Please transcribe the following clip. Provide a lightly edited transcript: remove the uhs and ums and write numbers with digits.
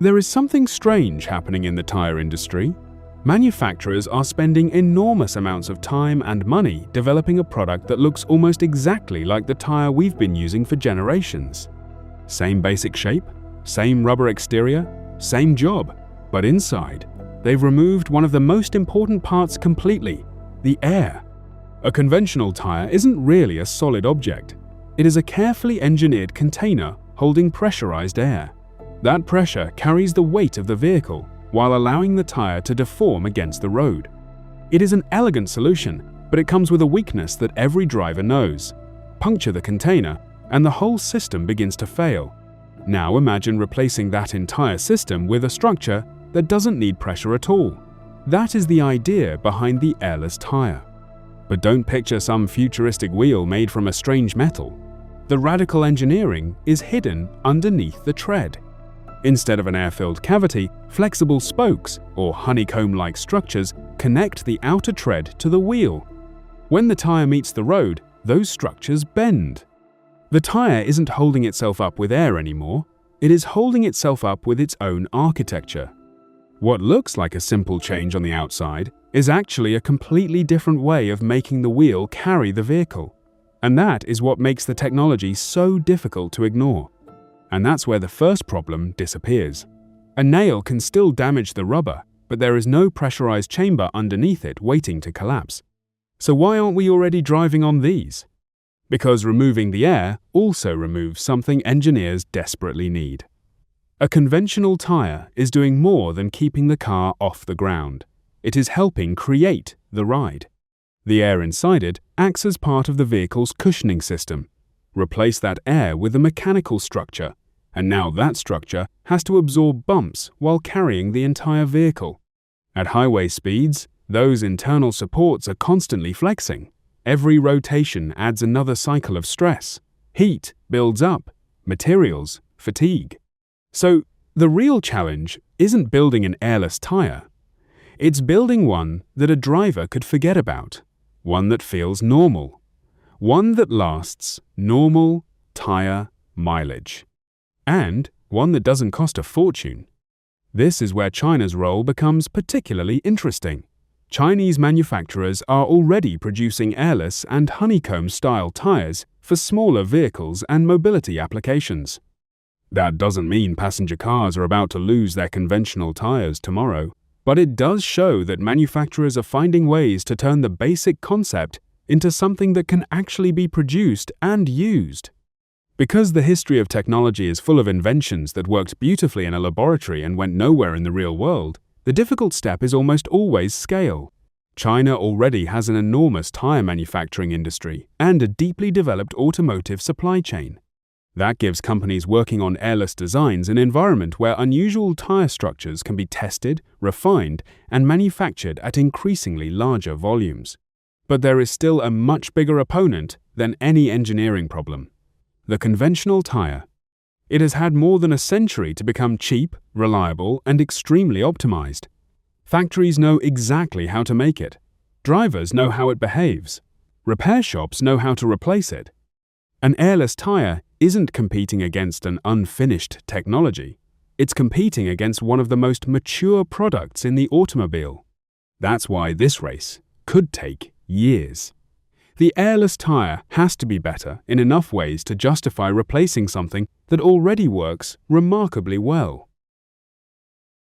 There is something strange happening in the tire industry. Manufacturers are spending enormous amounts of time and money developing a product that looks almost exactly like the tire we've been using for generations. Same basic shape, same rubber exterior, same job, but inside, they've removed one of the most important parts completely: the air. A conventional tire isn't really a solid object. It is a carefully engineered container holding pressurized air. That pressure carries the weight of the vehicle while allowing the tire to deform against the road. It is an elegant solution, but it comes with a weakness that every driver knows. Puncture the container, and the whole system begins to fail. Now imagine replacing that entire system with a structure that doesn't need pressure at all. That is the idea behind the airless tire. But don't picture some futuristic wheel made from a strange metal. The radical engineering is hidden underneath the tread. Instead of an air-filled cavity, flexible spokes, or honeycomb-like structures, connect the outer tread to the wheel. When the tire meets the road, those structures bend. The tire isn't holding itself up with air anymore, it is holding itself up with its own architecture. What looks like a simple change on the outside is actually a completely different way of making the wheel carry the vehicle. And that is what makes the technology so difficult to ignore. And that's where the first problem disappears. A nail can still damage the rubber, but there is no pressurized chamber underneath it waiting to collapse. So why aren't we already driving on these? Because removing the air also removes something engineers desperately need. A conventional tire is doing more than keeping the car off the ground. It is helping create the ride. The air inside it acts as part of the vehicle's cushioning system. Replace that air with a mechanical structure, and now that structure has to absorb bumps while carrying the entire vehicle. At highway speeds, those internal supports are constantly flexing. Every rotation adds another cycle of stress. Heat builds up, materials, fatigue. So, the real challenge isn't building an airless tire. It's building one that a driver could forget about, one that feels normal, one that lasts normal tire mileage, and one that doesn't cost a fortune. This is where China's role becomes particularly interesting. Chinese manufacturers are already producing airless and honeycomb-style tires for smaller vehicles and mobility applications. That doesn't mean passenger cars are about to lose their conventional tires tomorrow, but it does show that manufacturers are finding ways to turn the basic concept into something that can actually be produced and used. Because the history of technology is full of inventions that worked beautifully in a laboratory and went nowhere in the real world, the difficult step is almost always scale. China already has an enormous tire manufacturing industry and a deeply developed automotive supply chain. That gives companies working on airless designs an environment where unusual tire structures can be tested, refined, and manufactured at increasingly larger volumes. But there is still a much bigger opponent than any engineering problem: the conventional tire. It has had more than a century to become cheap, reliable, and extremely optimized. Factories know exactly how to make it. Drivers know how it behaves. Repair shops know how to replace it. An airless tire isn't competing against an unfinished technology. It's competing against one of the most mature products in the automobile. That's why this race could take years. The airless tire has to be better in enough ways to justify replacing something that already works remarkably well.